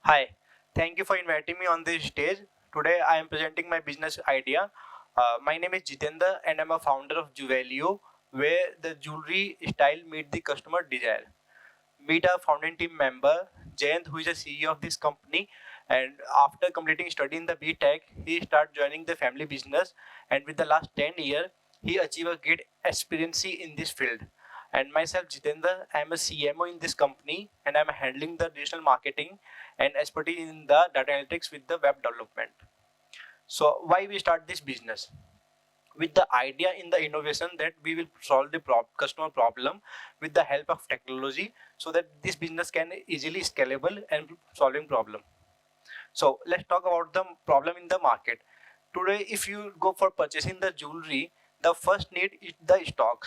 Hi, thank you for inviting me on this stage. Today I am presenting my business idea. My name is Jitendra and I'm a founder of Juvelio, where the jewelry style meet the customer desire. Meet our founding team member, Jayant, who is the CEO of this company. And after completing study in the BTech, he started joining the family business. And with the last 10 years, he achieved a great experience in this field. And myself, Jitendra, I am a CMO in this company and I am handling the digital marketing and expertise in the data analytics with the web development. So why we start this business? With the idea in the innovation that we will solve the customer problem with the help of technology so that this business can easily scalable and solving problem. So let's talk about the problem in the market. Today, if you go for purchasing the jewelry, the first need is the stock.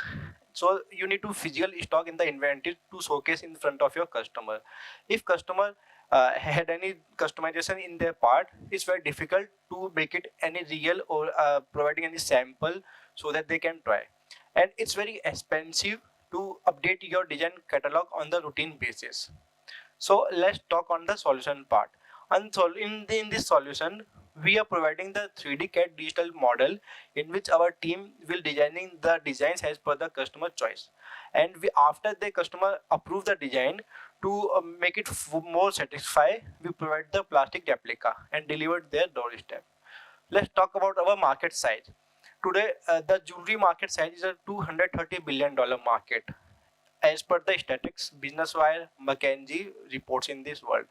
So you need to physical stock in the inventory to showcase in front of your customer. If customer had any customization in their part, it's very difficult to make it any real or providing any sample so that they can try. And it's very expensive to update your design catalog on the routine basis. So let's talk on the solution part. And so in this solution, we are providing the 3D CAD digital model in which our team will designing the designs as per the customer choice. And after the customer approve the design to make it more satisfy, we provide the plastic replica and deliver their doorstep. Let's talk about our market size. Today, the jewelry market size is a $230 billion market as per the statistics business wire mckinsey reports in this world,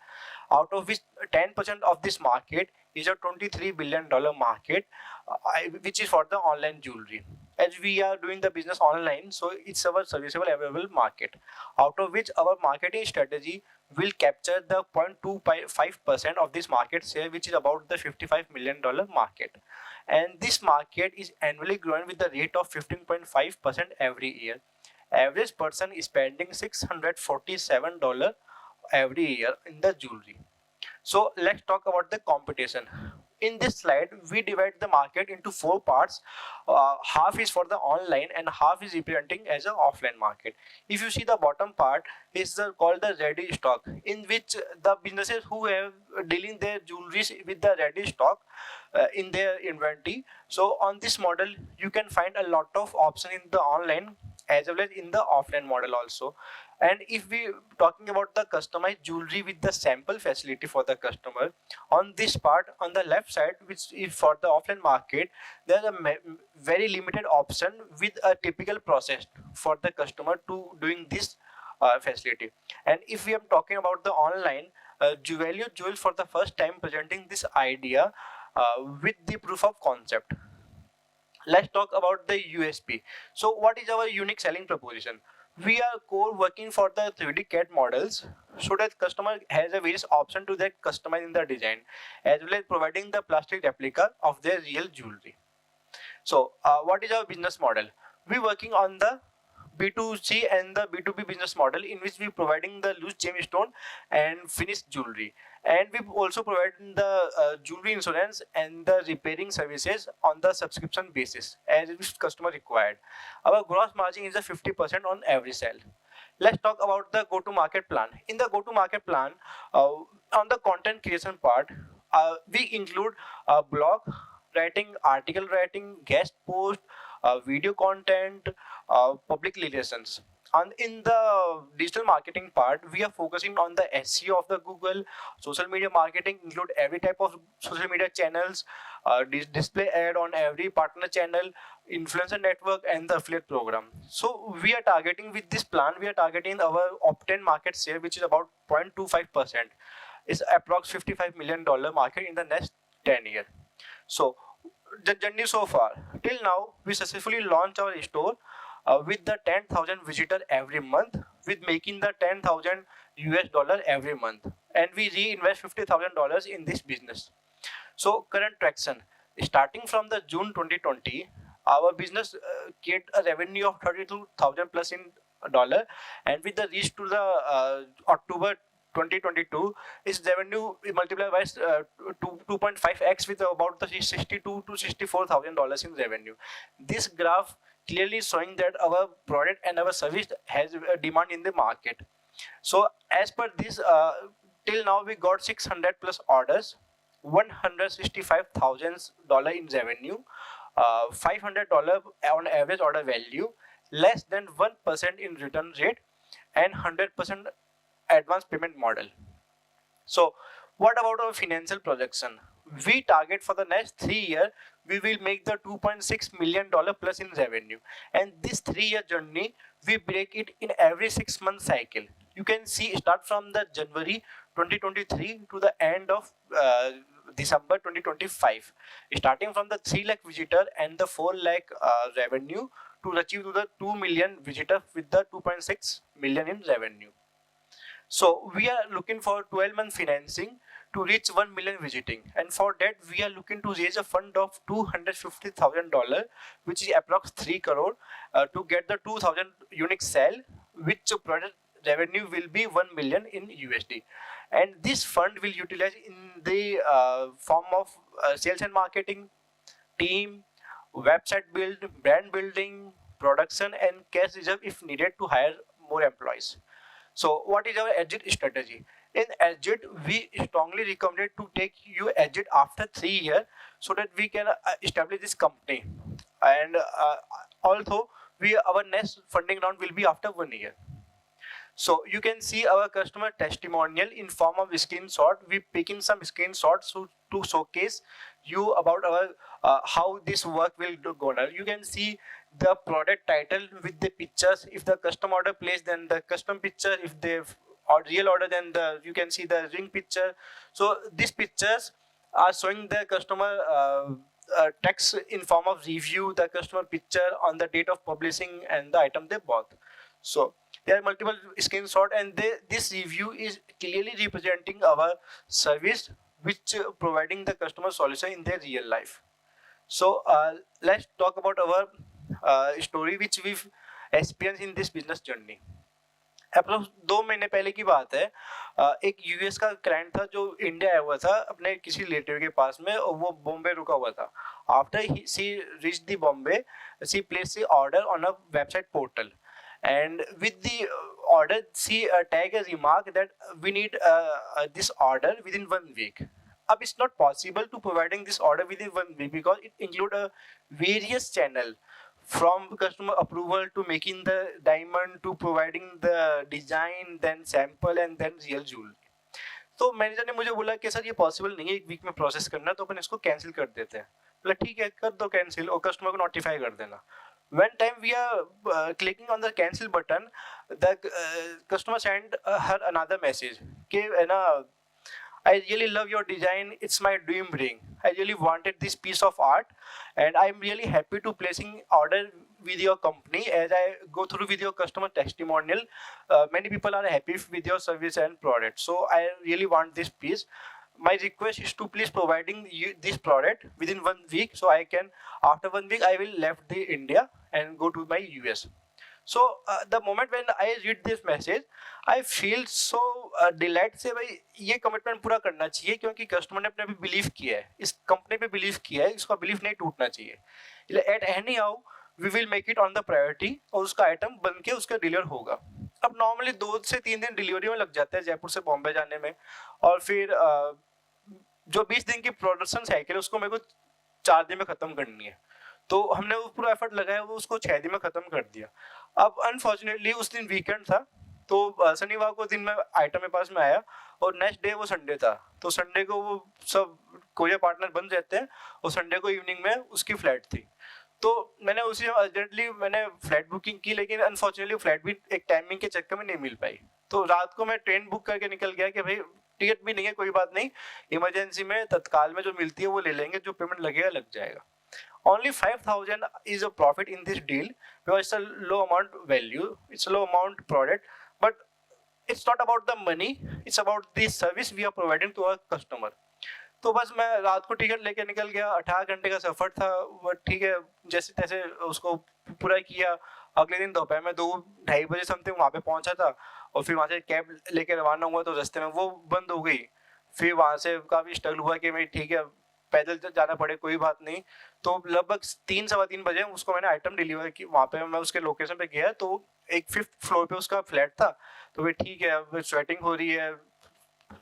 out of which 10% of this market is a $23 billion market, which is for the online jewelry. As we are doing the business online, so it's our serviceable available market, out of which our marketing strategy will capture the 0.25% of this market share, which is about the $55 million market. And this market is annually growing with the rate of 15.5% every year. Average person is spending $647 every year in the jewelry. So let's talk about the competition. In this slide, we divide the market into four parts. Half is for the online and half is representing as an offline market. If you see the bottom part is called the ready stock, in which the businesses who have dealing their jewelries with the ready stock in their inventory. So on this model, you can find a lot of option in the online as well as in the offline model also. And if we talking about the customized jewelry with the sample facility for the customer, on this part on the left side, which is for the offline market, there's a very limited option with a typical process for the customer to doing this facility. And if we are talking about the online, Juvelio Jewel for the first time presenting this idea with the proof of concept. Let's talk about the USP. So what is our unique selling proposition? We are core working for the 3D CAD models so that customer has a various option to that customizing the design as well as providing the plastic replica of their real jewelry. So what is our business model? We working on the B2C and the B2B business model in which we providing the loose gemstone and finished jewelry, and we also provide the jewelry insurance and the repairing services on the subscription basis as if customer required. Our gross margin is a 50% on every sale. Let's talk about the go to market plan. In the go to market plan, on the content creation part, we include blog writing, article writing, guest post, video content, public relations. And in the digital marketing part, we are focusing on the SEO of the Google, social media marketing, include every type of social media channels, display ad on every partner channel, influencer network, and the affiliate program. So we are targeting with this plan, we are targeting our opt-in market share, which is about 0.25%. Is approx $55 million market in the next 10 years. So the journey so far till now, we successfully launched our store with the 10,000 visitor every month, with making the 10,000 US dollar every month, and we reinvest $50,000 in this business. So current traction, starting from the June 2020, our business get a revenue of 32,000 plus in dollar, and with the reach to the October 2022, its revenue multiplied by 2.5x with about the 62 to $64,000 in revenue. This graph clearly showing that our product and our service has a demand in the market. So as per this, till now we got 600 plus orders, $165,000 in revenue, $500 on average order value, less than 1% in return rate, and 100% advance payment model. So what about our financial projection? We target for the next 3 years, we will make the $2.6 million plus in revenue. And this 3-year journey, we break it in every 6-month cycle. You can see start from the January 2023 to the end of December 2025. Starting from the 3 lakh visitor and the 4 lakh revenue to achieve to the 2 million visitor with the 2.6 million in revenue. So we are looking for 12-month financing to reach 1 million visiting, and for that we are looking to raise a fund of $250,000, which is approx 3 crore, to get the 2,000 unique sale, which product revenue will be 1 million in USD. And this fund will utilize in the form of sales and marketing team, website build, brand building, production, and cash reserve if needed to hire more employees. So what is our exit strategy? In exit, we strongly recommend to take you exit after 3 years so that we can establish this company. And also, our next funding round will be after 1 year. So you can see our customer testimonial in form of screenshot. We picking some screenshots to showcase you about our how this work will go on. You can see the product title with the pictures. If the custom order placed, then the custom picture. If they or real order, then you can see the ring picture. So these pictures are showing the customer text in form of review, the customer picture on the date of publishing and the item they bought. So there are multiple screenshots, and this review is clearly representing our service, which providing the customer solution in their real life. So let's talk about our story which we've experienced in this business journey. Approx 2 महीने पहले की बात है, एक US का client था जो India आया हुआ था अपने किसी रिलेटिव के पास में, और वो बॉम्बे रुका हुआ था. After she reach the Bombay, she place the order on a website portal, and with the order she tag a remark that we need this order within 1 week. It's not possible to providing this order within 1 week because it include a various channel, from customer approval to making the diamond to providing the design, then sample and then real jewelry. तो manager ने मुझे बोला कि sir ये possible नहीं है 1 week में process करना, तो अपन इसको कैंसिल कर देते हैं. बोला ठीक है कर दो कैंसिल और कस्टमर को नोटिफाई कर देना. When time we are clicking on the cancel button, the customer sent her another message कि है ना, I really love your design, it's my dream ring, I really wanted this piece of art and I'm really happy to placing order with your company. As I go through with your customer testimonial, many people are happy with your service and product, so I really want this piece. My request is to please providing you this product within 1 week, so I can after 1 week I will left the India and go to my US. So the moment when I read this message, I feel so delighted से भाई ये commitment पूरा करना चाहिए, क्योंकि customer ने अपने पे बिलीव किया है, इस कंपनी पे बिलीव किया है, इसका बिलीव नहीं टूटना चाहिए. At anyhow we will make it on the priority और उसका आइटम बन के उसका डिलीवर होगा. अब नॉर्मली 2 से 3 दिन डिलीवरी में लग जाते हैं जयपुर से बॉम्बे जाने में, और फिर जो 20 दिन की प्रोडक्शन साइकिल है उसको मेरे को 4 दिन में खत्म करनी है. तो हमने वो पूरा एफर्ट लगाया, वो उसको 6 दिन में खत्म कर दिया. अब अनफॉर्चुनेटली उस दिन वीकेंड था, तो शनिवार को दिन में आइटम मेरे पास में आया और नेक्स्ट डे वो संडे था. तो संडे को वो सब कोरियर पार्टनर बंद रहते हैं और संडे को इवनिंग में उसकी फ्लाइट थी. तो मैंने उसी अर्जेंटली मैंने फ्लाइट बुकिंग की, लेकिन अनफॉर्चुनेटली फ्लाइट भी एक टाइमिंग के चक्कर में नहीं मिल पाई. तो रात को मैं ट्रेन बुक करके निकल गया कि भाई टिकट भी नहीं है, कोई बात नहीं, इमरजेंसी में तत्काल में जो मिलती है वो ले लेंगे, जो पेमेंट लगेगा लग जाएगा. Only 5,000 is a profit in this deal because it's a low amount value, it's a low amount product, but it's not about the money, it's about the service we are providing to our customer. तो बस मैं रात को ticket लेके निकल गया. 18 घंटे का सफर था, बट ठीक है जैसे तैसे उसको पूरा किया. अगले दिन दोपहर में 2-2:30 बजे समथिंग वहाँ पे पहुंचा था, और फिर वहाँ से कैब लेके रवाना हुआ तो रास्ते में वो बंद हो गई. फिर वहाँ से काफ़ी स्ट्रगल हुआ कि भाई ठीक है पैदल जाना पड़े कोई बात नहीं. तो लगभग 3-3:15 बजे उसको मैंने आइटम डिलीवर की. वहाँ पे मैं उसके लोकेशन पे गया तो एक 5th फ्लोर पे उसका फ्लैट था. तो भाई ठीक है, अब स्वेटिंग हो रही है,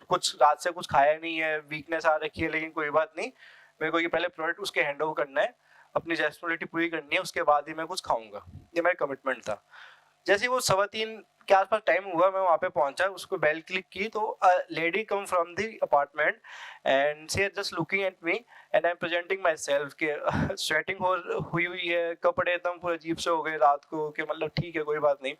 कुछ रात से कुछ खाया नहीं है, वीकनेस आ रखी है, लेकिन कोई बात नहीं, मेरे को ये पहले प्रोडक्ट उसके हैंड ओवर करना है, अपनी रेस्पॉन्सिबिलिटी पूरी करनी है, उसके बाद ही मैं कुछ खाऊंगा। ये मेरा कमिटमेंट था। जैसे ही वो 3:15 के आसपास टाइम हुआ, मैं वहाँ पे पहुंचा, उसको बेल क्लिक की तो lady come from the apartment and she just looking at me and I am presenting my self के स्वेटिंग हुई हुई है, कपड़े एकदम पूरे अजीब से हो गए रात को, कि मतलब ठीक है कोई बात नहीं।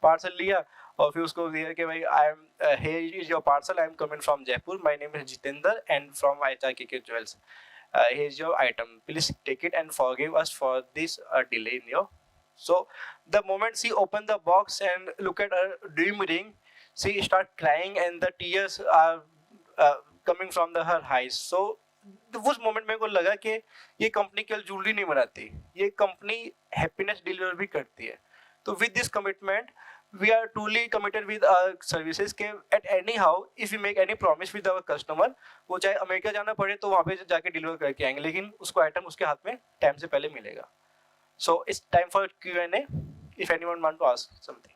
पार्सल लिया और फिर उसको दिया कि भाई I am here is your parcel, I am coming from Jaipur, my name is Jitendra and from IHRKK Jewels, here's your item, please take it and forgive us for this delay in your. So the moment she opened the box and look at her dream ring, she start crying and the tears are coming from her eyes. So उस moment मेरे को लगा कि ये company केवल jewellery नहीं बनाती, ये कंपनी हैप्पीनेस डिलीवर भी करती है। तो with this commitment we are truly committed with our services के at anyhow if we make any promise with our customer, वो चाहे अमेरिका जाना पड़े तो वहाँ पे जाके डिलीवर करके आएंगे, लेकिन उसको आइटम उसके हाथ में टाइम से पहले मिलेगा। So it's time for Q&A if anyone want to ask something.